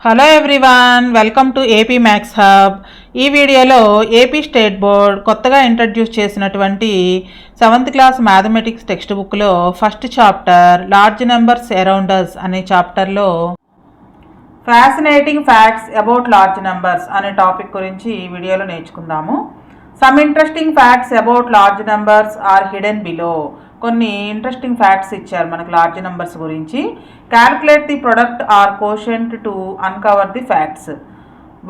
Hello everyone, welcome to AP maths hub. ఈ వీడియోలో AP state board కొత్తగా introduce చేసినటువంటి 7th క్లాస్ మ్యాథమెటిక్స్ టెక్స్ట్ బుక్లో first chapter large numbers around us అనే చాప్టర్లో fascinating facts about large numbers అనే topic గురించి ఈ వీడియోలో నేర్చుకుందాము. Some interesting facts about large numbers are hidden below. కొన్ని ఇంట్రెస్టింగ్ ఫ్యాక్ట్స్ ఇచ్చారు మనకు లార్జ్ నెంబర్స్ గురించి. Calculate the product or quotient to uncover the facts.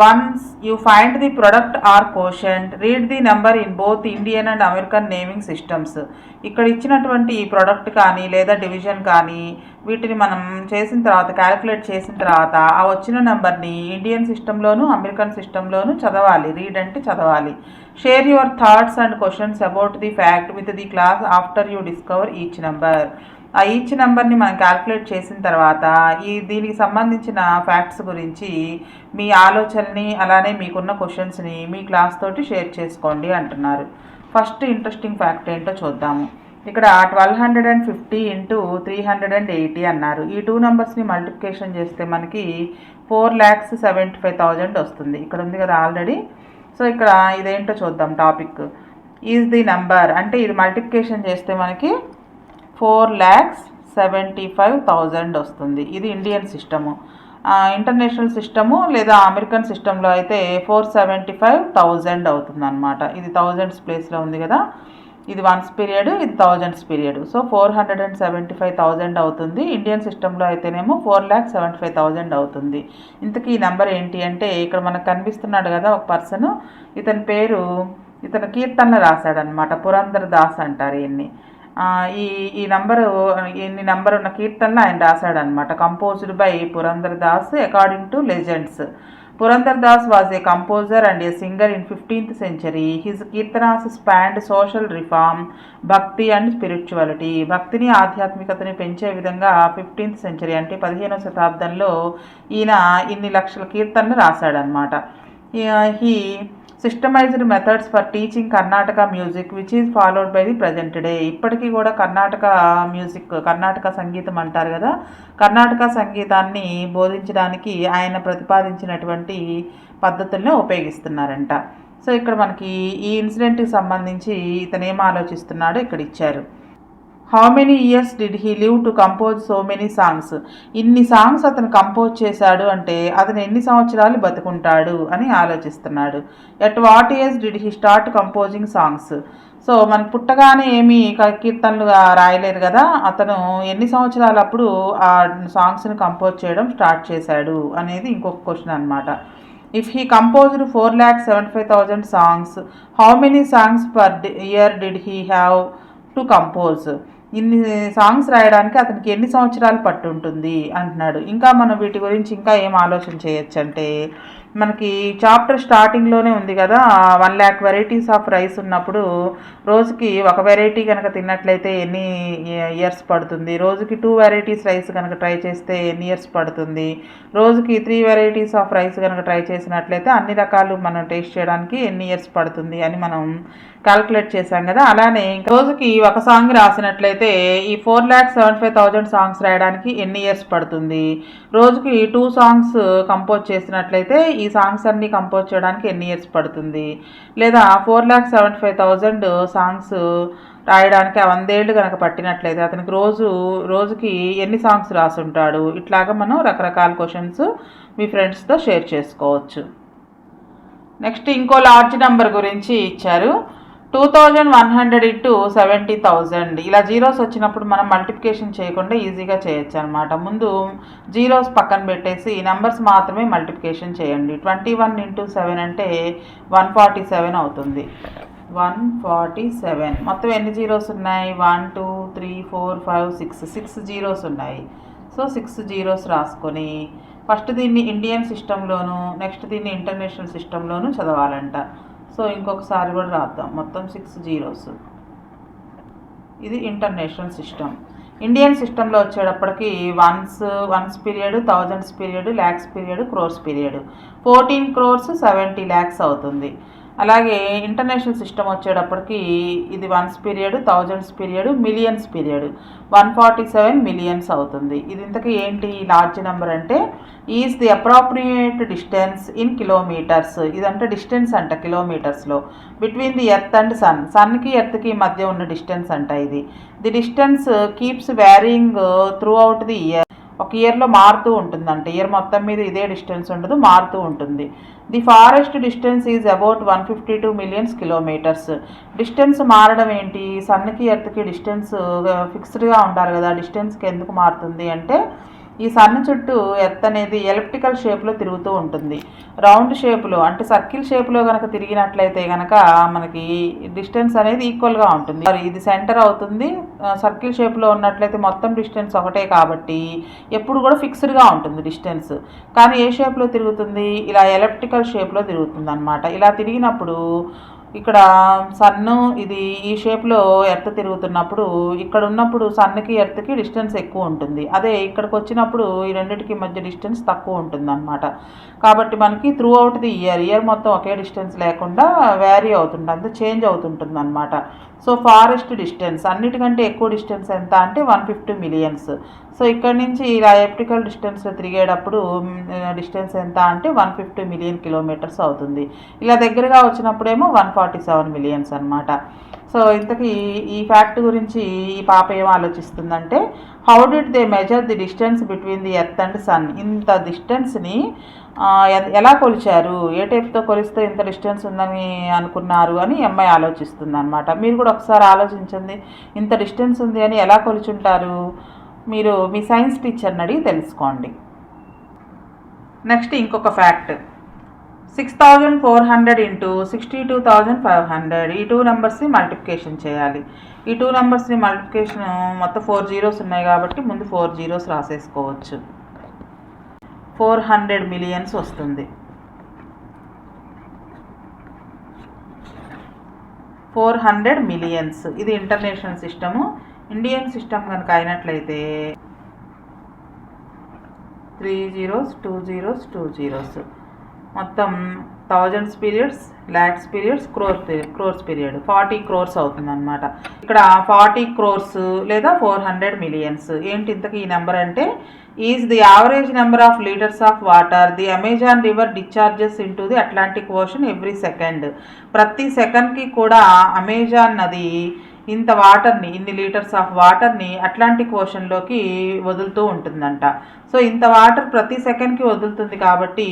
Once you find the product or quotient, read the number in both Indian and American naming systems. ఇక్కడ ఇచ్చినటువంటి ఈ product కానీ లేదా division కానీ వీటిని మనం చేసిన తర్వాత క్యాలిక్యులేట్ చేసిన తర్వాత ఆ వచ్చిన నెంబర్ని ఇండియన్ సిస్టంలోను అమెరికన్ సిస్టంలోను చదవాలి. రీడ్ అంటే చదవాలి. Share your thoughts and questions about the fact with the class after you discover each number. ఆ ఈచ్ నెంబర్ని మనం క్యాల్కులేట్ చేసిన తర్వాత దీనికి సంబంధించిన ఫ్యాక్ట్స్ గురించి మీ ఆలోచనని అలానే మీకున్న క్వశ్చన్స్ని మీ క్లాస్ తోటి షేర్ చేసుకోండి అంటున్నారు. ఫస్ట్ ఇంట్రెస్టింగ్ ఫ్యాక్ట్ ఏంటో చూద్దాము. ఇక్కడ 1250 ఇంటూ 380 అన్నారు. ఈ టూ నెంబర్స్ని మల్టిప్లికేషన్ చేస్తే మనకి 4,75,000 వస్తుంది. ఇక్కడ ఉంది కదా ఆల్రెడీ. సో ఇక్కడ ఇదేంటో చూద్దాం. టాపిక్ ఈజ్ ది నెంబర్ అంటే ఇది మల్టిప్లికేషన్ చేస్తే మనకి 4,75,000 వస్తుంది. ఇది ఇండియన్ సిస్టము. ఇంటర్నేషనల్ సిస్టము లేదా అమెరికన్ సిస్టంలో అయితే 475,000 అవుతుంది అనమాట. ఇది థౌజండ్స్ ప్లేస్లో ఉంది కదా. ఇది వన్స్ పీరియడ్, ఇది థౌజండ్స్ పీరియడ్. సో 475,000 అవుతుంది. ఇండియన్ సిస్టంలో అయితేనేమో 4,75,000 అవుతుంది. ఇంతకీ ఈ నెంబర్ ఏంటి అంటే ఇక్కడ మనకు కనిపిస్తున్నాడు కదా ఒక పర్సన్. ఇతని పేరు ఇతను కీర్తనలు రాశాడనమాట. పురందర్ దాస్ అంటారు ఈయన్ని. ఈ నెంబర్ ఉన్న కీర్తనలు ఆయన రాశాడనమాట. Composed by Purandar Das according to legends. Purandar Das was a composer and a singer in 15th century. His kirtanas spanned social reform, bhakti and spirituality. భక్తిని ఆధ్యాత్మికతని పెంచే విధంగా 15th century అంటే 15వ శతాబ్దంలో ఈయన ఇన్ని లక్షల కీర్తనలు రాశాడనమాట. He systemized methods for teaching Carnatic music which is followed by the present day. ఇప్పటికీ కూడా కర్ణాటక మ్యూజిక్, కర్ణాటక సంగీతం అంటారు కదా, కర్ణాటక సంగీతాన్ని బోధించడానికి ఆయన ప్రతిపాదించినటువంటి పద్ధతుల్ని ఉపయోగిస్తున్నారంట. సో ఇక్కడ మనకి ఈ ఇన్సిడెంట్కి సంబంధించి ఇతను ఏం ఆలోచిస్తున్నాడో ఇక్కడ ఇచ్చారు. How many years did he live to compose so many songs. ఇన్ని సాంగ్స్ అతను కంపోజ్ చేశాడు అంటే అతను ఎన్ని సంవత్సరాలు బతుకుంటాడు అని ఆలోచిస్తున్నాడు. At what age did he start composing songs. So మనకు పుట్టగానే ఏమీ కీర్తనలు రాయలేదు కదా, అతను ఎన్ని సంవత్సరాలు అప్పుడు ఆ సాంగ్స్ని కంపోజ్ చేయడం స్టార్ట్ చేశాడు అనేది ఇంకొక క్వశ్చన్ అనమాట. If he composed 4,75,000 songs, how many songs per year did he have to compose. ఇన్ని సాంగ్స్ రాయడానికి అతనికి ఎన్ని సంవత్సరాలు పట్టుంటుంది అంటున్నాడు. ఇంకా మనం వీటి గురించి ఇంకా ఏం ఆలోచన చేయొచ్చు అంటే మనకి చాప్టర్ స్టార్టింగ్లోనే ఉంది కదా, 1,00,000 వెరైటీస్ ఆఫ్ రైస్ ఉన్నప్పుడు రోజుకి ఒక వెరైటీ కనుక తిన్నట్లయితే ఎన్ని ఇయర్స్ పడుతుంది, రోజుకి 2 వెరైటీస్ రైస్ కనుక ట్రై చేస్తే ఎన్ని ఇయర్స్ పడుతుంది, రోజుకి 3 వెరైటీస్ ఆఫ్ రైస్ కనుక ట్రై చేసినట్లయితే అన్ని రకాలు మనం టేస్ట్ చేయడానికి ఎన్ని ఇయర్స్ పడుతుంది అని మనం క్యాల్కులేట్ చేశాం కదా. అలానే రోజుకి ఒక సాంగ్ రాసినట్లయితే ఈ 4,75,000 సాంగ్స్ రాయడానికి ఎన్ని ఇయర్స్ పడుతుంది, రోజుకి 2 సాంగ్స్ కంపోజ్ చేసినట్లయితే ఈ సాంగ్స్ అన్నీ కంపోజ్ చేయడానికి ఎన్ని ఇయర్స్ పడుతుంది, లేదా 4,75,000 సాంగ్స్ రాయడానికి 100 ఏళ్ళు కనుక పట్టినట్లయితే అతనికి రోజుకి ఎన్ని సాంగ్స్ రాసుంటాడు. ఇట్లాగా మనం రకరకాల క్వశ్చన్స్ మీ ఫ్రెండ్స్తో షేర్ చేసుకోవచ్చు. నెక్స్ట్ ఇంకో లార్జ్ నెంబర్ గురించి ఇచ్చారు. 2,100 ఇంటూ 70,000. ఇలా జీరోస్ వచ్చినప్పుడు మనం మల్టిప్లికేషన్ చేయకుండా ఈజీగా చేయొచ్చు అనమాట. ముందు జీరోస్ పక్కన పెట్టేసి నెంబర్స్ మాత్రమే మల్టిప్లికేషన్ చేయండి. 21 ఇంటూ 7 అంటే 147 అవుతుంది. 147. మొత్తం ఎన్ని జీరోస్ ఉన్నాయి? 1 2 3 4 5 6 జీరోస్ ఉన్నాయి. సో 6 జీరోస్ రాసుకొని ఫస్ట్ దీన్ని ఇండియన్ సిస్టంలోను నెక్స్ట్ దీన్ని ఇంటర్నేషనల్ సిస్టంలోను చదవాలంట. సో ఇంకొకసారి కూడా రాద్దాం. మొత్తం 6 జీరోస్. ఇది ఇంటర్నేషనల్ సిస్టమ్. ఇండియన్ సిస్టంలో వచ్చేటప్పటికి once period, thousands period, lakhs period, crores period. 14 crores 70 lakhs అవుతుంది. అలాగే ఇంటర్నేషనల్ సిస్టమ్ వచ్చేటప్పటికి ఇది ones period, thousands period, millions period 147 millions అవుతుంది. ఇది ఇంతకీ ఏంటి లార్జ్ నెంబర్ అంటే is the appropriate distance in kilometers. ఇదంటే డిస్టెన్స్ అంట కిలోమీటర్స్లో. Between the earth and sun, సన్కి ఎర్త్కి మధ్య ఉన్న డిస్టెన్స్ అంట ఇది. The distance keeps varying throughout the year. ఒక ఇయర్లో మారుతూ ఉంటుందంట. ఇయర్ మొత్తం మీద ఇదే డిస్టెన్స్ ఉండదు, మారుతూ ఉంటుంది. The forest distance is about 152 millions kilometres. Distance మారడం ఏంటి? సన్కి ఎర్త్కి డిస్టెన్స్ ఫిక్స్డ్గా ఉండాలి కదా, డిస్టెన్స్కి ఎందుకు మారుతుంది అంటే ఈ సన్ చుట్టూ ఎర్త్ అనేది ఎలిప్టికల్ షేప్లో తిరుగుతూ ఉంటుంది. రౌండ్ షేప్లో అంటే సర్కిల్ షేప్లో కనుక తిరిగినట్లయితే కనుక మనకి డిస్టెన్స్ అనేది ఈక్వల్గా ఉంటుంది. ఇది సెంటర్ అవుతుంది. సర్కిల్ షేప్లో ఉన్నట్లయితే మొత్తం డిస్టెన్స్ ఒకటే కాబట్టి ఎప్పుడు కూడా ఫిక్స్డ్గా ఉంటుంది డిస్టెన్స్. కానీ ఏ షేప్లో తిరుగుతుంది? ఇలా ఎలిప్టికల్ షేప్లో తిరుగుతుంది అనమాట. ఇలా తిరిగినప్పుడు ఇక్కడ సన్ను ఇది ఈ షేప్లో ఎర్త్ తిరుగుతున్నప్పుడు ఇక్కడ ఉన్నప్పుడు సన్కి ఎర్త్కి డిస్టెన్స్ ఎక్కువ ఉంటుంది. అదే ఇక్కడికి వచ్చినప్పుడు ఈ రెండింటికి మధ్య డిస్టెన్స్ తక్కువ ఉంటుంది అనమాట. కాబట్టి మనకి త్రూ అవుట్ ది ఇయర్ మొత్తం ఒకే డిస్టెన్స్ లేకుండా వ్యారీ అవుతుంది, అంతే చేంజ్ అవుతుంటుంది అనమాట. సో ఫారెస్ట్ డిస్టెన్స్ అన్నిటికంటే ఎక్కువ డిస్టెన్స్ ఎంత అంటే 150 మిలియన్స్. సో ఇక్కడ నుంచి ఇలా ఎలిప్టికల్ డిస్టెన్స్లో తిరిగేటప్పుడు డిస్టెన్స్ ఎంత అంటే 150 మిలియన్ కిలోమీటర్స్ అవుతుంది. ఇలా దగ్గరగా వచ్చినప్పుడేమో 147 మిలియన్స్ అనమాట. సో ఇంతకీ ఈ ఫ్యాక్ట్ గురించి ఈ పాప ఏం ఆలోచిస్తుందంటే how did they measure the distance between the earth and sun. ఇంత డిస్టెన్స్ని ఎలా కొలిచారు, ఏ టైప్తో కొలిస్తే ఇంత డిస్టెన్స్ ఉందని అనుకున్నారు అని అమ్మాయి ఆలోచిస్తుంది అనమాట. మీరు కూడా ఒకసారి ఆలోచించండి, ఇంత డిస్టెన్స్ ఉంది అని ఎలా కొలుచుంటారు? మీరు మీ సైన్స్ టీచర్ని అడిగి తెలుసుకోండి. నెక్స్ట్ ఇంకొక ఫ్యాక్ట్, 6400 ఇంటూ 62,500 ఈ 2 నెంబర్స్ని మల్టిప్లికేషన్ చేయాలి. ఈ 2 నెంబర్స్ని మల్టిప్లికేషన్ మొత్తం 4 జీరోస్ ఉన్నాయి కాబట్టి ముందు 4 జీరోస్ రాసేసుకోవచ్చు. 400 మిలియన్స్ వస్తుంది. 400 మిలియన్స్ ఇది ఇంటర్నేషనల్ సిస్టము. ఇండియన్ సిస్టమ్ కనుక అయినట్లయితే 3 జీరోస్ 2 జీరోస్ 2 జీరోస్ మొత్తం thousands periods, lakhs periods, crores period 40 crores అవుతుంది అనమాట. ఇక్కడ 40 crores లేదా 400 మిలియన్స్. ఏంటి ఇంతకీ ఈ నెంబర్ అంటే is the average number of litres of water the Amazon river discharges into the Atlantic ocean every second. ప్రతి సెకండ్కి కూడా అమెజాన్ నది ఇంత వాటర్ని, ఇన్ని లీటర్స్ ఆఫ్ వాటర్ని అట్లాంటిక్ ఓషన్లోకి వదులుతూ ఉంటుందంట. సో ఇంత వాటర్ ప్రతి సెకండ్కి వదులుతుంది కాబట్టి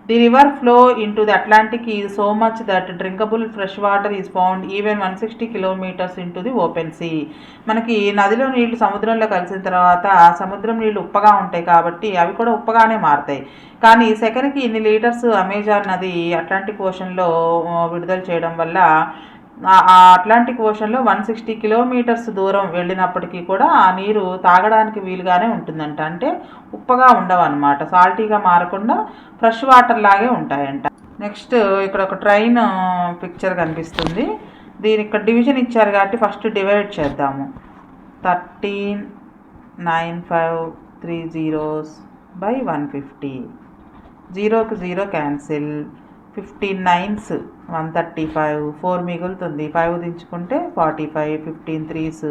the river flow into the Atlantic is so much that drinkable fresh water is found even 160 kilometers into the open see. మనకి నదిలో నీళ్లు సముద్రంలో కలిసిన తర్వాత సముద్రం నీళ్లు ఉప్పగా ఉంటాయి కాబట్టి అవి కూడా ఉప్పగానే మారుతాయి. కానీ సెకండ్కి ఇన్ని లీటర్స్ అమెజాన్ నది అట్లాంటిక్ ఓషన్లో విడుదల చేయడం వల్ల ఆ అట్లాంటిక్ ఓషన్లో 160 kilometers దూరం వెళ్ళినప్పటికీ కూడా ఆ నీరు తాగడానికి వీలుగానే ఉంటుందంట. అంటే ఉప్పగా ఉండవు అనమాట, సాల్టీగా మారకుండా ఫ్రెష్ వాటర్ లాగే ఉంటాయంట. నెక్స్ట్ ఇక్కడ ఒక ట్రైన్ పిక్చర్ కనిపిస్తుంది. దీని ఇక్కడ డివిజన్ ఇచ్చారు కాబట్టి ఫస్ట్ డివైడ్ చేద్దాము. 13,9,530 బై 150. 0కి 0 క్యాన్సిల్. 15 9s 135, 4 మిగులుతుంది. 5 దించుకుంటే 45, 15 3s.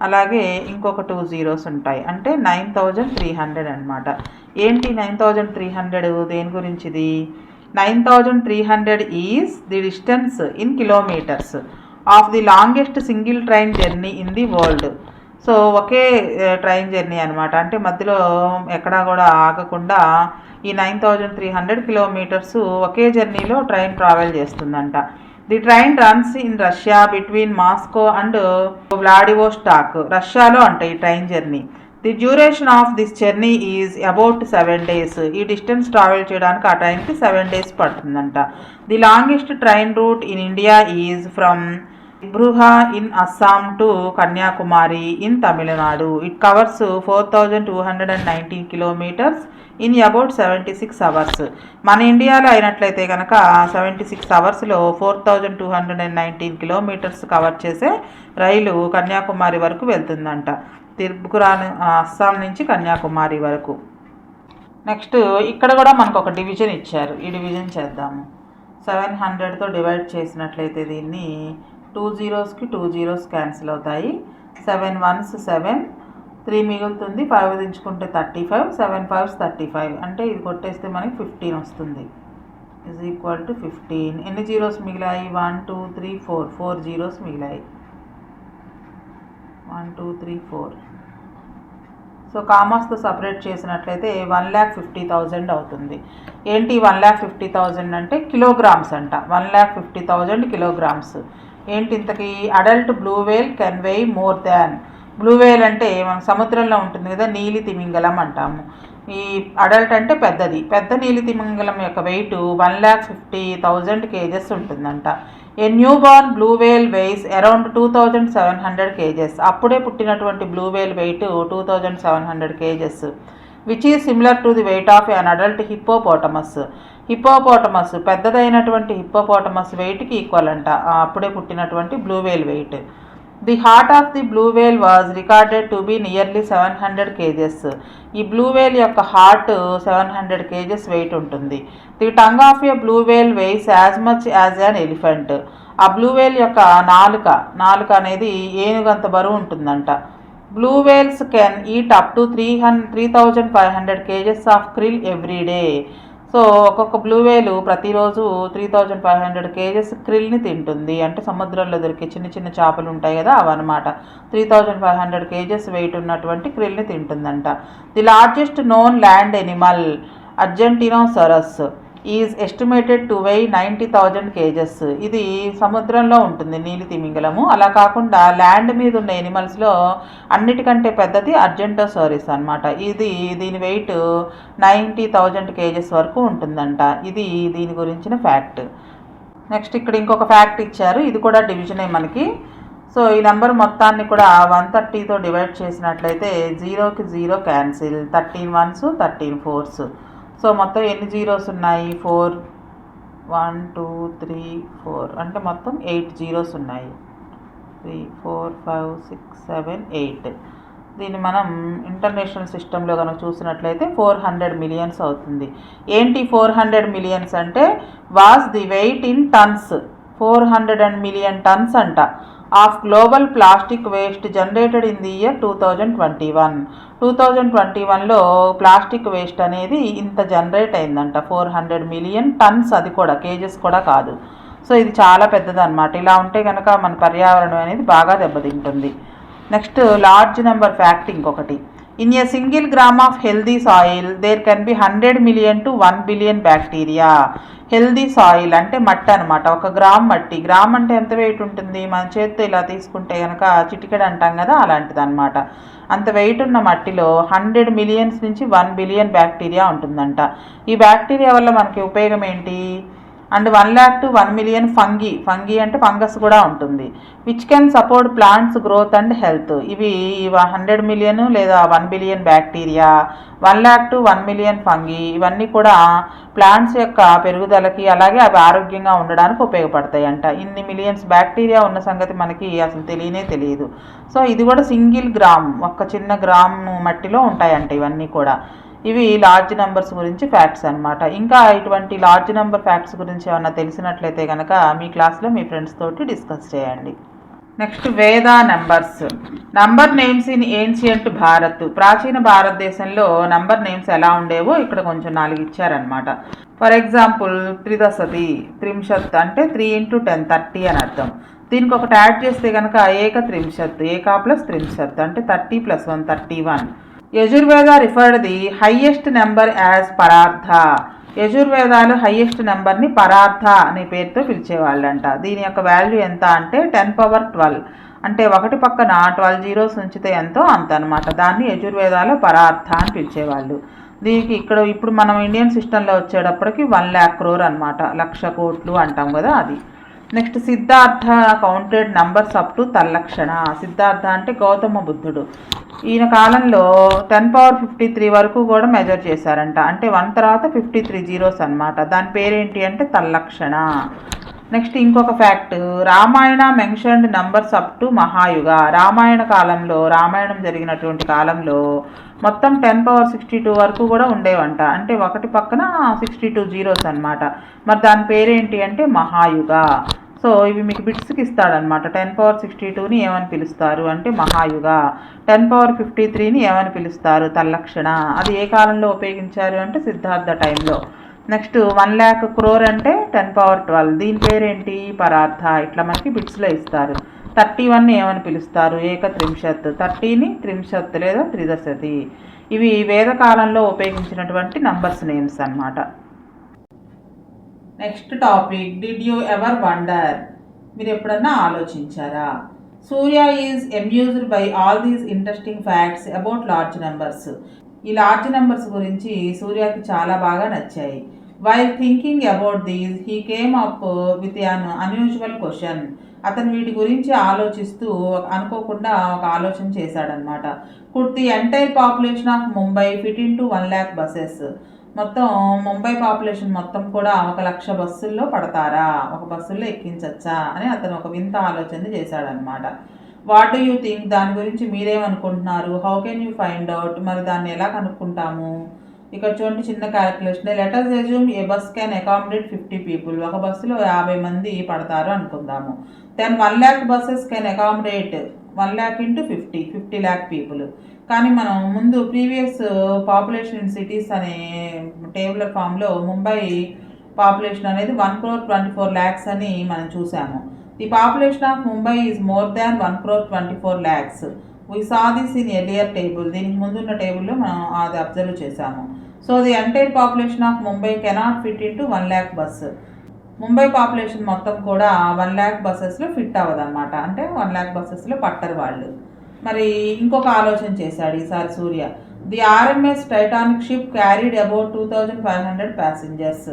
అలాగే ఇంకొక 2 zeros ఉంటాయి, అంటే 9,300 అనమాట. ఏంటి 9,300 దేని గురించిది? 9,300 is the distance in kilometres of the longest single train journey in the world. So okay train journey అనమాట, అంటే మధ్యలో ఎక్కడా కూడా ఆగకుండా ఈ 9,300 kilometers ఒకే జర్నీలో ట్రైన్ ట్రావెల్ చేస్తుందంట. The train runs in Russia between Moscow and Vladivostok. రష్యాలో అంట ఈ train journey. The duration of this journey is about 7 days. ఈ డిస్టెన్స్ ట్రావెల్ చేయడానికి ఆ ట్రైన్కి 7 days పడుతుందంట. The longest train route in India is from Bruha in Assam to Kanyakumari in Tamil Nadu. It covers 4,219 kilometers in about 76 hours. మన ఇండియాలో అయినట్లయితే కనుక 76 hours-లో 4,219 kilometers cover చేసే రైలు కన్యాకుమారి వరకు వెళ్తుందంట. త్రిపుర అస్సాం నుంచి కన్యాకుమారి వరకు. నెక్స్ట్ ఇక్కడ కూడా మనకు ఒక డివిజన్ ఇచ్చారు, ఈ డివిజన్ చేద్దాము. 700తో డివైడ్ చేసినట్లయితే దీన్ని 2 జీరోస్కి 2 జీరోస్ క్యాన్సిల్ అవుతాయి. 7 1s 7, 3 మిగులుతుంది, 5 దించుకుంటే 35, 7 5s 35 అంటే ఇది కొట్టేస్తే మనకి 15 వస్తుంది. Is equal to 15. ఎన్ని జీరోస్ మిగిలాయి? 1 2 3 4, 4 జీరోస్ మిగిలాయి. 1 2 3 4. సో కామాస్తో సపరేట్ చేసినట్లయితే 1,50,000 అవుతుంది. ఏంటి 1,50,000 అంటే కిలోగ్రామ్స్ అంట. 1,50,000 కిలోగ్రామ్స్. ఏంటి ఇంతకీ? Adult blue whale can weigh more than. Blue whale అంటే మన సముద్రంలో ఉంటుంది కదా, నీలి తిమింగలం అంటాము. ఈ అడల్ట్ అంటే పెద్దది. పెద్ద నీలి తిమింగలం యొక్క వెయిట్ 1,50,000 kgs ఉంటుందంట. A new born blue whale weighs around 2,700 kgs. అప్పుడే పుట్టినటువంటి blue whale weight 2,700 kgs, which is similar to the weight of an adult hippopotamus. Hippopotamus పెద్దదైనటువంటి హిప్పోపోటమస్ వెయిట్కి ఈక్వల్ అంట అప్పుడే పుట్టినటువంటి blue whale weight. The heart of the blue whale was recorded to be nearly 700 kgs. ఈ blue whale యొక్క heart 700 kgs weight ఉంటుంది. The tongue of a blue whale weighs as much as an elephant. ఆ blue whale యొక్క నాలుక అనేది ఏనుగంత బరువు ఉంటుందంట. Blue whales can eat up to 3,500 kgs of krill every day. So ఒక్కొక్క బ్లూ వేలు ప్రతిరోజు 3,500 kgs క్రిల్ని తింటుంది. అంటే సముద్రంలో దొరికే చిన్న చిన్న చేపలు ఉంటాయి కదా, అవన్నమాట. 3,500 kgs వెయిట్ ఉన్నటువంటి క్రిల్ని తింటుందంట. The largest known land animal Argentinosaurus is estimated to weigh 90,000 kgs. ఇది సముద్రంలో ఉంటుంది నీలి తిమింగలము. అలా కాకుండా ల్యాండ్ మీద ఉన్న ఎనిమల్స్లో అన్నిటికంటే పెద్దది అర్జెంటోసారస్ అనమాట. దీని వెయిట్ 90,000 kgs వరకు ఉంటుందంట. ఇది దీని గురించిన ఫ్యాక్ట్. నెక్స్ట్ ఇక్కడ ఇంకొక ఫ్యాక్ట్ ఇచ్చారు, ఇది కూడా డివిజనే మనకి. సో ఈ నెంబర్ మొత్తాన్ని కూడా 130తో డివైడ్ చేసినట్లయితే 0కి 0 క్యాన్సిల్, 13 1s 13 4s. సో మొత్తం ఎన్ని జీరోస్ ఉన్నాయి? 4 1 2 3 4 అంటే మొత్తం 8 జీరోస్ ఉన్నాయి. 3 4 5 6 7 8. దీన్ని మనం ఇంటర్నేషనల్ సిస్టంలో కనుక చూసినట్లయితే 400 మిలియన్స్ అవుతుంది. ఏంటి 400 మిలియన్స్ అంటే? Was the weight in tons. 400 million tons అంట of global plastic waste generated in the year 2021. 2021లో ప్లాస్టిక్ వేస్ట్ అనేది ఇంత జనరేట్ అయిందంట, 400 మిలియన్ టన్స్. అది కూడా కేజెస్ కూడా కాదు. సో ఇది చాలా పెద్దదన్నమాట. ఇలా ఉంటే కనుక మన పర్యావరణం అనేది బాగా దెబ్బతింటుంది. నెక్స్ట్ లార్జ్ నెంబర్ ఫ్యాక్ట్ ఇంకొకటి. In a single gram of healthy soil there can be 100 million to 1 billion bacteria. Healthy soil అంటే మట్టి అనమాట. 1 గ్రామ్ మట్టి, గ్రామ్ అంటే ఎంత వెయిట్ ఉంటుంది? మన చేతితో ఇలా తీసుకుంటే కనుక చిటికెడు అంటాం కదా, అలాంటిది అనమాట. అంత వెయిట్ ఉన్న మట్టిలో 100 మిలియన్స్ నుంచి 1 బిలియన్ బ్యాక్టీరియా ఉంటుందంట. ఈ బ్యాక్టీరియా వల్ల మనకి ఉపయోగం ఏంటి? And 1 lakh to 1 million fungi అంటే ఫంగస్ కూడా ఉంటుంది. Which can support plants growth and health. ఇవి 100 మిలియన్ లేదా 1 billion bacteria, 1 lakh to 1 million fungi, ఇవన్నీ కూడా ప్లాంట్స్ యొక్క పెరుగుదలకి అలాగే అవి ఆరోగ్యంగా ఉండడానికి ఉపయోగపడతాయి అంట. ఇన్ని మిలియన్స్ బ్యాక్టీరియా ఉన్న సంగతి మనకి అసలు తెలియదు. సో ఇది కూడా సింగిల్ గ్రామ్, ఒక చిన్న గ్రామ్ మట్టిలో ఉంటాయంట ఇవన్నీ కూడా. ఇవి లార్జ్ నెంబర్స్ గురించి ఫ్యాక్ట్స్ అనమాట. ఇంకా ఇటువంటి లార్జ్ నెంబర్ ఫ్యాక్ట్స్ గురించి ఏమన్నా తెలిసినట్లయితే కనుక మీ క్లాస్లో మీ ఫ్రెండ్స్ తోటి డిస్కస్ చేయండి. నెక్స్ట్ వేద numbers. Number names in ancient Bharat. ప్రాచీన భారతదేశంలో నంబర్ నేమ్స్ ఎలా ఉండేవో ఇక్కడ కొంచెం 4 ఇచ్చారనమాట. ఫర్ ఎగ్జాంపుల్ త్రిదశతి, త్రింశత్ అంటే 3 into 10 30 అని అర్థం. దీనికి ఒకటి యాడ్ చేస్తే కనుక ఏకత్రింశత్, ఏకా ప్లస్ త్రింశత్ అంటే 30 + 1 31. Yajurveda referred the highest number as parardha. యజుర్వేదాలు హైయెస్ట్ నెంబర్ని పరార్థ అనే పేరుతో పిలిచేవాళ్ళంట. దీని యొక్క వాల్యూ ఎంత అంటే 10^12. అంటే 1 పక్కన 12 జీరోస్ ఉంచితే ఎంతో అంత అనమాట. దాన్ని యజుర్వేదాలో పరార్థ అని పిలిచేవాళ్ళు. దీనికి ఇప్పుడు మనం ఇండియన్ సిస్టంలో వచ్చేటప్పటికి 1 lakh crore అనమాట, 1,00,000 కోట్లు అంటాం కదా అది. Next Siddhartha counted numbers up to tallakshana. Siddhartha అంటే గౌతమ బుద్ధుడు. ఈయన కాలంలో 10^53 వరకు కూడా మెజర్ చేశారంట. అంటే 1 తర్వాత 53 జీరోస్ అనమాట. దాని పేరేంటి అంటే తల్లక్షణ. నెక్స్ట్ ఇంకొక fact, Ramayana mentioned numbers up to mahayuga. Ramayana కాలంలో, రామాయణం జరిగినటువంటి కాలంలో మొత్తం 10^62 వరకు కూడా ఉండేవంట. అంటే ఒకటి పక్కన 62 జీరోస్ అనమాట. మరి దాని పేరేంటి అంటే మహాయుగ. సో ఇవి మీకు బిట్స్కి ఇస్తాడనమాట. 10^62ని ఏమని పిలుస్తారు అంటే మహాయుగ. 10^53ని ఏమని పిలుస్తారు తల్లక్షణ. అది ఏ కాలంలో ఉపయోగించారు అంటే సిద్ధార్థ టైంలో. నెక్స్ట్ 1,00,000 crore అంటే 10^12. దీని పేరేంటి పరార్థ. ఇట్లా మనకి బిట్స్లో ఇస్తారు. 31ని ఏమని పిలుస్తారు ఏకత్రింశత్. 30ని త్రింశత్ లేదా త్రిదశతి. ఇవి వేదకాలంలో ఉపయోగించినటువంటి నంబర్స్ నేమ్స్ అన్నమాట. Next topic, did you ever wonder. మీరు ఎప్పుడన్నా ఆలోచించారా? Surya is amused by all these interesting facts about large numbers. ఈ లార్జ్ నెంబర్స్ గురించి సూర్యకి చాలా బాగా నచ్చాయి. While thinking about these he came up with an unusual question. అతను వీటి గురించి ఆలోచిస్తూ అనుకోకుండా ఒక ఆలోచన చేశాడనమాట. Could the entire population of Mumbai fit into 1,00,000 buses. మొత్తం ముంబై పాపులేషన్ మొత్తం కూడా 1,00,000 బస్సుల్లో పడతారా, ఒక బస్సుల్లో ఎక్కించచ్చా అని అతను ఒక వింత ఆలోచన చేశాడనమాట. What do you think. దాని గురించి మీరేమనుకుంటున్నారు. How can you find out. మరి దాన్ని ఎలా కనుక్కుంటాము. ఇక్కడ చూడండి చిన్న calculation. Let's assume a bus can accommodate 50 people. ఒక బస్సులో 50 మంది పడతారు అనుకుందాము. Then 1,00,000 buses can accommodate 1,00,000 into 50 lakh people. కానీ మనం ముందు ప్రీవియస్ పాపులేషన్ ఇన్ సిటీస్ అనే టేబులర్ ఫామ్లో ముంబై పాపులేషన్ అనేది 1,24,00,000 అని మనం చూసాము. The population of Mumbai is more than 1,24,00,000. We saw this in earlier table. దీనికి ముందున్న టేబుల్లో మనం అది అబ్జర్వ్ చేసాము. So the entire population of Mumbai cannot fit into 1,00,000 bus. Mumbai population మొత్తం కూడా 1,00,000 బస్సెస్లో ఫిట్ అవ్వదన్నమాట. అంటే 1,00,000 బస్సెస్లో పట్టరు వాళ్ళు. మరి ఇంకొక ఆలోచన చేశాడు ఈసారి Surya. The RMS Titanic ship carried about 2,500 passengers.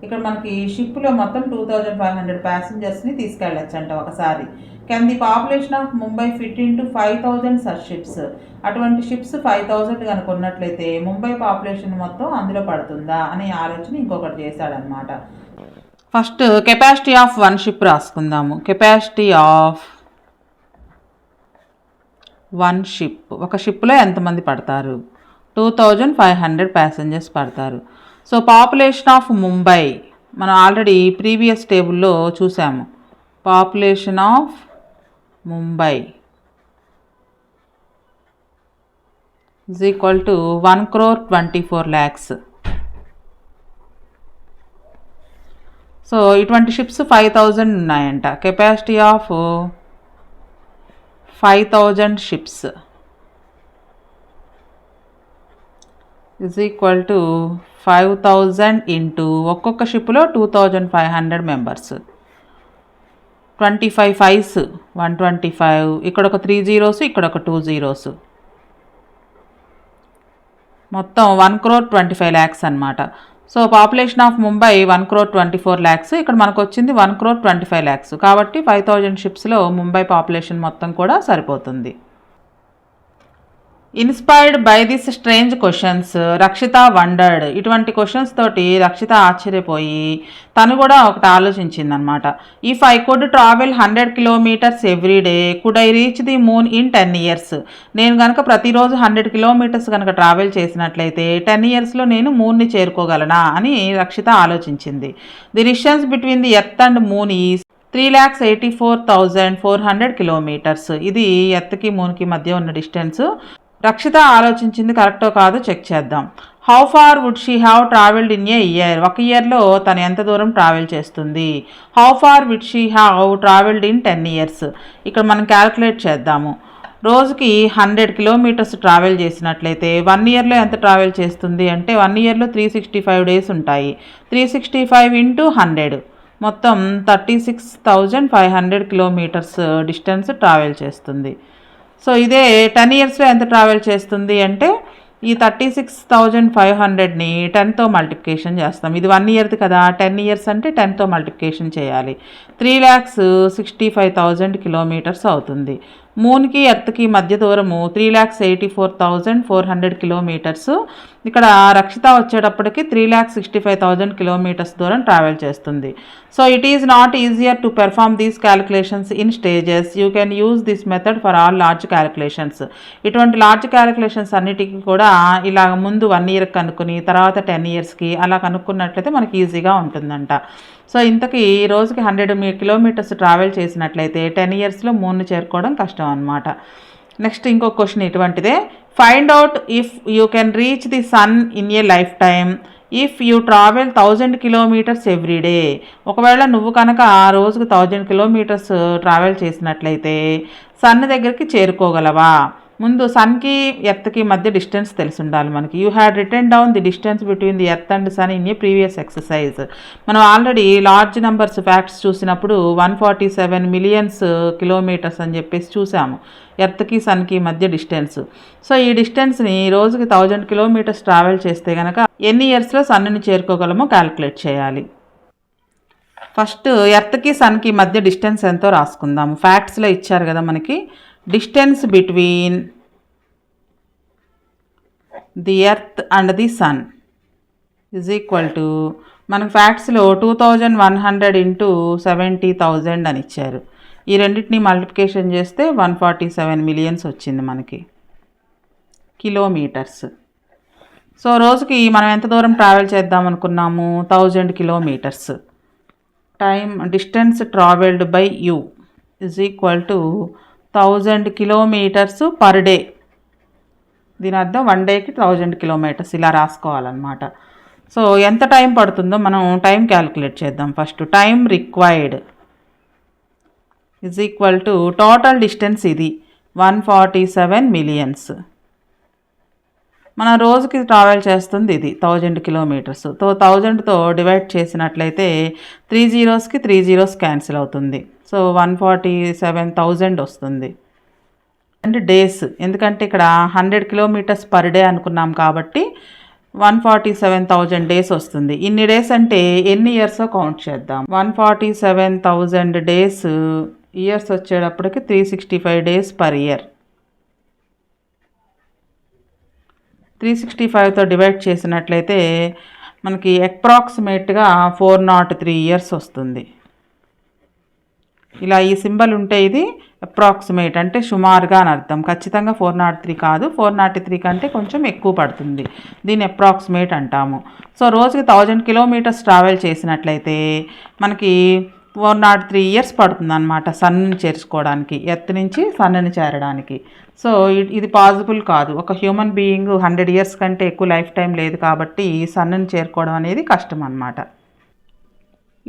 ఇక్కడ మనకి షిప్లో మొత్తం 2,500 ప్యాసింజర్స్ని తీసుకెళ్ళొచ్చంట ఒకసారి. Can the population of Mumbai fit into 5,000 such ships. అటువంటి షిప్స్ 5,000 కనుక ఉన్నట్లయితే ముంబై పాపులేషన్ మొత్తం అందులో పడుతుందా అనే ఆలోచన ఇంకొకటి చేశాడనమాట. First capacity of one ship రాసుకుందాము. కెపాసిటీ ఆఫ్ వన్ షిప్, ఒక షిప్లో ఎంతమంది పడతారు. 2,500 ప్యాసింజర్స్ పడతారు. సో పాపులేషన్ ఆఫ్ ముంబై మనం ఆల్రెడీ ప్రీవియస్ టేబుల్లో చూసాము. Population of Mumbai is equal to 1,24,00,000. So ఇటువంటి షిప్స్ 5,000 ఉన్నాయంట. Capacity of 5,000 ships is equal to 5,000 into ఒక్కొక్క షిప్లో 2,500 మెంబర్స్. 25 5s 125. ఇక్కడ ఒక 3 zeros, ఇక్కడ ఒక 2 zeros. మొత్తం 1,25,00,000 అనమాట. So population of Mumbai 1,24,00,000. ఇక్కడ మనకు వచ్చింది 1,25,00,000. కాబట్టి 5,000 షిప్స్లో ముంబై పాపులేషన్ మొత్తం కూడా సరిపోతుంది. Inspired by this strange questions Rakshita wondered. ఇటువంటి క్వశ్చన్స్ తోటి రక్షిత ఆశ్చర్యపోయి తను కూడా ఒకటి ఆలోచించిందనమాట. If I could travel 100 kilometers every day could I reach the moon in 10 years. నేను కనుక ప్రతిరోజు 100 kilometers కనుక ట్రావెల్ చేసినట్లయితే 10 yearsలో నేను మూన్ని చేరుకోగలనా అని రక్షిత ఆలోచించింది. The distance between the earth and moon is 3,84,400 kilometers. ఇది ఎర్త్కి మూన్కి మధ్య ఉన్న డిస్టెన్స్. రక్షిత ఆలోచించింది కరెక్టో కాదో చెక్ చేద్దాం. How far would she have travelled in a year. ఒక ఇయర్లో తను ఎంత దూరం ట్రావెల్ చేస్తుంది. How far would she have travelled in 10 years. ఇక్కడ మనం క్యాల్కులేట్ చేద్దాము. రోజుకి 100 kilometers ట్రావెల్ చేసినట్లయితే 1 yearలో ఎంత ట్రావెల్ చేస్తుంది అంటే 1 yearలో 365 days ఉంటాయి. 365 into 100 మొత్తం 36,500 kilometers డిస్టెన్స్ ట్రావెల్ చేస్తుంది. సో ఇదే 10 yearsలో ఎంత ట్రావెల్ చేస్తుంది అంటే ఈ 36,500ని 10తో మల్టిప్లికేషన్ చేస్తాం. ఇది 1 yearది కదా, 10 years అంటే 10తో మల్టిప్లికేషన్ చేయాలి. 3,65,000 kilometers అవుతుంది. మూన్కి ఎర్త్కి మధ్య దూరము 3,84,400 kilometers. ఇక్కడ రక్షిత వచ్చేటప్పటికి 3,65,000 kilometers దూరం ట్రావెల్ చేస్తుంది. So it is not easier to perform these calculations in stages. You can use this method for all large calculations. ఇటువంటి లార్జ్ క్యాలిక్యులేషన్స్ అన్నిటికీ కూడా ఇలా ముందు 1 ఇయర్ కనుక్కొని తర్వాత 10 ఇయర్స్కి అలా కనుక్కున్నట్లయితే మనకి ఈజీగా ఉంటుందంట. సో ఇంతకీ రోజుకి 100 కిలోమీటర్స్ ట్రావెల్ చేసినట్లయితే 10 ఇయర్స్లో మూన్ను చేరుకోవడం కష్టం అనమాట. నెక్స్ట్ ఇంకొక క్వశ్చన్ ఇటువంటిదే. Find out if you can reach the sun in a lifetime if you travel 1000 kilometers every day. ఒకవేళ నువ్వు కనుక రోజుకు 1000 కిలోమీటర్స్ ట్రావెల్ చేసినట్లయితే సన్ దగ్గరికి చేరుకోగలవా? ముందు సన్కి ఎర్త్కి మధ్య డిస్టెన్స్ తెలిసి ఉండాలి మనకి. You had written down the distance between the earth and sun in a previous exercise. మనం ఆల్రెడీ లార్జ్ నెంబర్స్ ఫ్యాక్ట్స్ చూసినప్పుడు 147 మిలియన్స్ కిలోమీటర్స్ అని చెప్పేసి చూసాము ఎర్త్కి సన్కి మధ్య డిస్టెన్స్. సో ఈ డిస్టెన్స్ని రోజుకి 1000 కిలోమీటర్స్ ట్రావెల్ చేస్తే కనుక ఎన్ని ఇయర్స్లో సన్నుని చేరుకోగలమో క్యాలిక్యులేట్ చేయాలి. ఫస్ట్ ఎర్త్కి సన్కి మధ్య డిస్టెన్స్ ఎంతో రాసుకుందాము. ఫ్యాక్ట్స్లో ఇచ్చారు కదా మనకి. Distance between the earth and the sun is equal to మనకు ఫ్యాక్ట్స్లో 2100 ఇంటూ 70,000 అని ఇచ్చారు. ఈ రెండింటిని మల్టిప్లికేషన్ చేస్తే 147 మిలియన్స్ వచ్చింది మనకి కిలోమీటర్స్. సో రోజుకి మనం ఎంత దూరం ట్రావెల్ చేద్దాం అనుకున్నాము? 1000 kilometres. Time distance travelled by you is equal to 1000 kilometres per day. దీని అర్థం 1 డేకి 1000 కిలోమీటర్స్ ఇలా రాసుకోవాలన్నమాట. సో ఎంత టైం పడుతుందో మనం టైం క్యాలిక్యులేట్ చేద్దాం. First time required is equal to total distance ఇది 147 మిలియన్స్. మన రోజుకి ట్రావెల్ చేస్తుంది ఇది 1000 కిలోమీటర్స్. 1000తో డివైడ్ చేసినట్లయితే 3 జీరోస్కి 3 జీరోస్ క్యాన్సిల్ అవుతుంది. సో 147,000 వస్తుంది. అండ్ డేస్, ఎందుకంటే ఇక్కడ 100 కిలోమీటర్స్ పర్ డే అనుకున్నాం కాబట్టి 147,000 డేస్ వస్తుంది. ఇన్ని డేస్ అంటే ఎన్ని ఇయర్స్ కౌంట్ చేద్దాం. 147,000 డేస్ ఇయర్స్ వచ్చేటప్పటికి 365 డేస్ పర్ ఇయర్. 365తో డివైడ్ చేసినట్లయితే మనకి అప్రాక్సిమేట్గా 403 ఇయర్స్ వస్తుంది. ఇలా ఈ సింబల్ ఉంటే ఇది అప్రాక్సిమేట్ అంటే సుమారుగా అని అర్థం. ఖచ్చితంగా 403 కాదు, 403 కంటే కొంచెం ఎక్కువ పడుతుంది. దీన్ని అప్రాక్సిమేట్ అంటాము. సో రోజుకి 1000 కిలోమీటర్స్ ట్రావెల్ చేసినట్లయితే మనకి 403 ఇయర్స్ పడుతుంది అన్నమాట సన్నుని చేర్చుకోవడానికి, ఎర్త్ నుంచి సన్నుని చేరడానికి. సో ఇది పాసిబుల్ కాదు. ఒక హ్యూమన్ బీయింగ్ 100 ఇయర్స్ కంటే ఎక్కువ లైఫ్ టైం లేదు కాబట్టి సన్నుని చేరుకోవడం అనేది కష్టం అన్నమాట.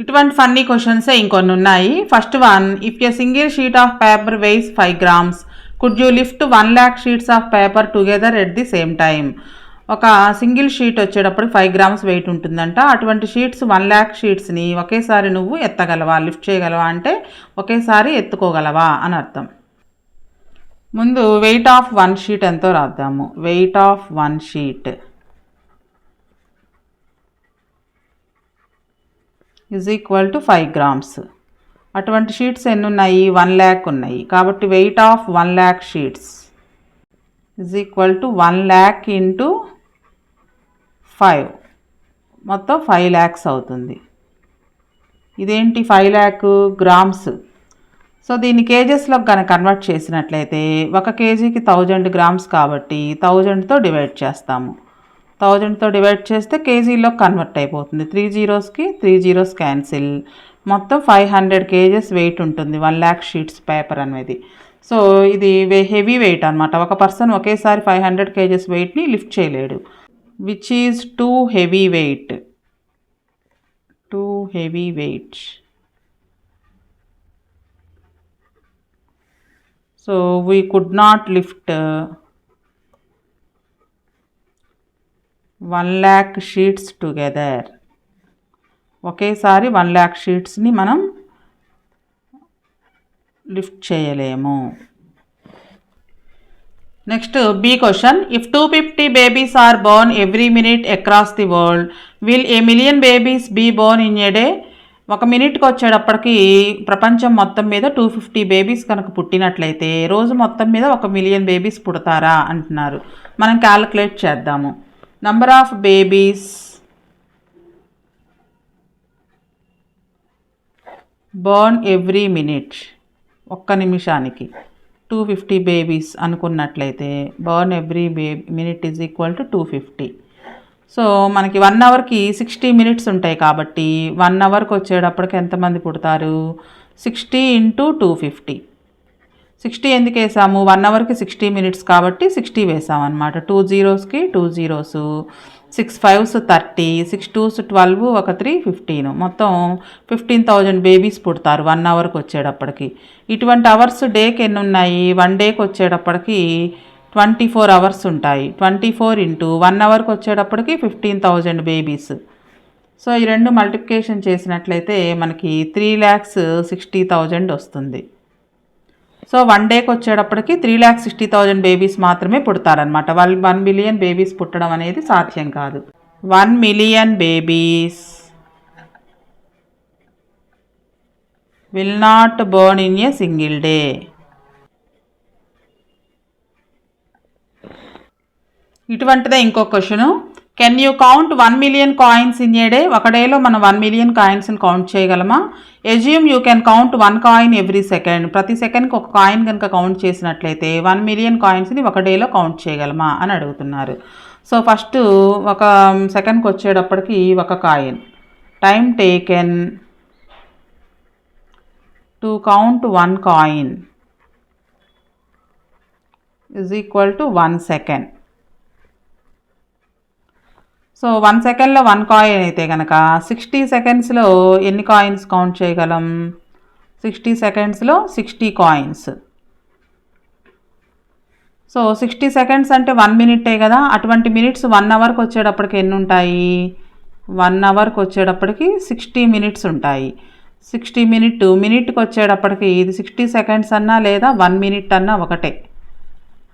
ఇటువంటి ఫన్నీ క్వశ్చన్సే ఇంకొన్ని ఉన్నాయి. First one, if a single sheet of paper weighs 5 grams, could you lift 1 lakh sheets of paper together at the same time. ఒక సింగిల్ షీట్ వచ్చేటప్పుడు 5 grams వెయిట్ ఉంటుందంట. అటువంటి షీట్స్ 1 lakh షీట్స్ని ఒకేసారి నువ్వు ఎత్తగలవా, లిఫ్ట్ చేయగలవా అంటే ఒకేసారి ఎత్తుకోగలవా అని అర్థం. ముందు వెయిట్ ఆఫ్ 1 షీట్ ఎంతో రాద్దాము. Weight of 1 sheet is equal to 5 grams. అటువంటి షీట్స్ ఎన్ని ఉన్నాయి? 1 lakh ఉన్నాయి. కాబట్టి weight of 1 lakh sheets is equal to 1 lakh into 5, మొత్తం 5 lakhs అవుతుంది. ఇదేంటి 5 lakh గ్రామ్స్. సో దీన్ని కేజెస్లో కనుక కన్వర్ట్ చేసినట్లయితే 1 kgకి 1000 grams కాబట్టి 1000తో డివైడ్ చేస్తాము. 1000తో డివైడ్ చేస్తే కేజీలో కన్వర్ట్ అయిపోతుంది. 3 జీరోస్కి 3 జీరోస్ క్యాన్సిల్, మొత్తం 500 kgs వెయిట్ ఉంటుంది 1 lakh షీట్స్ పేపర్ అనేది. సో ఇది హెవీ వెయిట్ అనమాట. ఒక పర్సన్ ఒకేసారి 500 kgs వెయిట్ని లిఫ్ట్ చేయలేడు. Which is too heavy weight. So we could not lift 1 lakh sheets together. ఒకేసారి 1 lakh షీట్స్ని మనం లిఫ్ట్ చేయలేము. Next B question, if 250 babies are born every minute across the world, will a million babies be born in a day. 1 మినిట్కి వచ్చేటప్పటికి ప్రపంచం మొత్తం మీద 250 babies కనుక పుట్టినట్లయితే రోజు మొత్తం మీద 1 మిలియన్ బేబీస్ పుడతారా అంటున్నారు. మనం క్యాలిక్యులేట్ చేద్దాము. Number of babies burn every minute, ఒక్క నిమిషానికి 250 బేబీస్ అనుకున్నట్లయితే burn every minute is equal to 250. So మనకి 1 అవర్కి 60 మినిట్స్ ఉంటాయి కాబట్టి 1 అవర్కి వచ్చేటప్పటికి ఎంతమంది పుడతారు? 60 × 250. 60 ఎందుకు వేసాము? 1 అవర్కి 60 మినిట్స్ కాబట్టి 60 వేసామన్నమాట. 2 జీరోస్కి 2 జీరోస్, 6 5s 30, 6 2s 12, ఒక 3 15, మొత్తం 15,000 బేబీస్ పుడతారు 1 అవర్కి వచ్చేటప్పటికి. ఇటువంటి అవర్స్ డేకి ఎన్ని ఉన్నాయి? 1 డేకి వచ్చేటప్పటికి 24 అవర్స్ ఉంటాయి. 24 × 1 అవర్కి వచ్చేటప్పటికి 15,000 బేబీస్. సో ఈ రెండు మల్టిప్లికేషన్ చేసినట్లయితే మనకి 3,60,000 వస్తుంది. సో 1 డేకి వచ్చేటప్పటికి 3,60,000 బేబీస్ మాత్రమే పుడతారనమాట. 1 మిలియన్ బేబీస్ పుట్టడం అనేది సాధ్యం కాదు. 1 million babies will not born in a single day. ఇటువంటిదే ఇంకో question. Can you count 1 million coins in a day? ఒక డేలో మనం 1 మిలియన్ కాయిన్స్ని కౌంట్ చేయగలమా? Assume you can count 1 coin every second. ప్రతి సెకండ్కి ఒక కాయిన్ కనుక కౌంట్ చేసినట్లయితే 1 మిలియన్ కాయిన్స్ని ఒక డేలో కౌంట్ చేయగలమా అని అడుగుతున్నారు. సో ఫస్ట్ ఒక సెకండ్కి వచ్చేటప్పటికి ఒక coin. Time taken to count 1 coin is equal to 1 second. So 1 సెకండ్లో 1 కాయిన్ అయితే కనుక 60 సెకండ్స్లో ఎన్ని కాయిన్స్ కౌంట్ చేయగలం? 60 సెకండ్స్లో 60 కాయిన్స్. సో 60 సెకండ్స్ అంటే 1 మినిటే కదా. అటువంటి మినిట్స్ 1 అవర్కి వచ్చేటప్పటికి ఎన్ని ఉంటాయి? 1 అవర్కి వచ్చేటప్పటికి 60 మినిట్స్ ఉంటాయి. 60 మినిట్కి వచ్చేటప్పటికి ఇది 60 సెకండ్స్ అన్నా లేదా 1 మినిట్ అన్నా ఒకటే.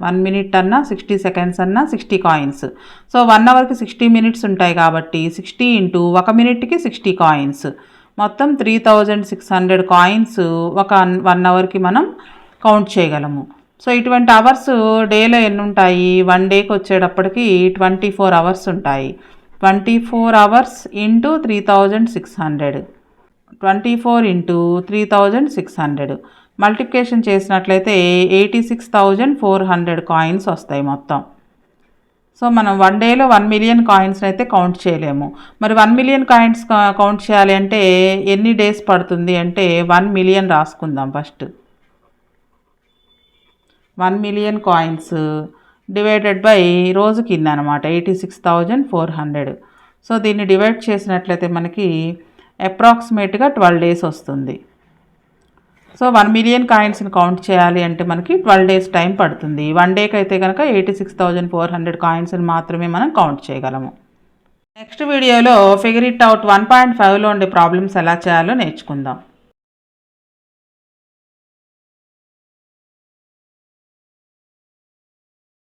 1 మినిట్ అన్నా 60 సెకండ్స్ అన్నా 60 కాయిన్స్. సో 1 అవర్కి 60 మినిట్స్ ఉంటాయి కాబట్టి 60 × 1 మినిట్కి 60 కాయిన్స్, మొత్తం 3,600 కాయిన్స్ ఒక 1 అవర్కి మనం కౌంట్ చేయగలము. సో ఇటువంటి అవర్స్ డేలో ఎన్ని ఉంటాయి? 1 డేకి వచ్చేటప్పటికి 24 అవర్స్ ఉంటాయి. 24 అవర్స్ × 3,600, 24 × 3,600 మల్టిప్లికేషన్ చేసినట్లయితే 86,400 కాయిన్స్ వస్తాయి మొత్తం. సో మనం 1 డేలో 1 మిలియన్ కాయిన్స్ అయితే కౌంట్ చేయలేము. మరి 1 మిలియన్ కాయిన్స్ కౌంట్ చేయాలి అంటే ఎన్ని డేస్ పడుతుంది అంటే 1 మిలియన్ రాసుకుందాం first. 1 million coins divided by రోజుకి ఇన్ని అనమాట, 86,400. సో దీన్ని డివైడ్ చేసినట్లయితే మనకి అప్రాక్సిమేట్గా 12 డేస్ వస్తుంది. సో 1 మిలియన్ కాయిన్స్ని కౌంట్ చేయాలి అంటే మనకి 12 డేస్ టైం పడుతుంది. 1 డేకి అయితే కనుక 86,400 కాయిన్స్ని మాత్రమే మనం కౌంట్ చేయగలము. నెక్స్ట్ వీడియోలో ఫిగర్ ఇట్ అవుట్ 1.5లో ఉండే ప్రాబ్లమ్స్ ఎలా చేయాలో నేర్చుకుందాం.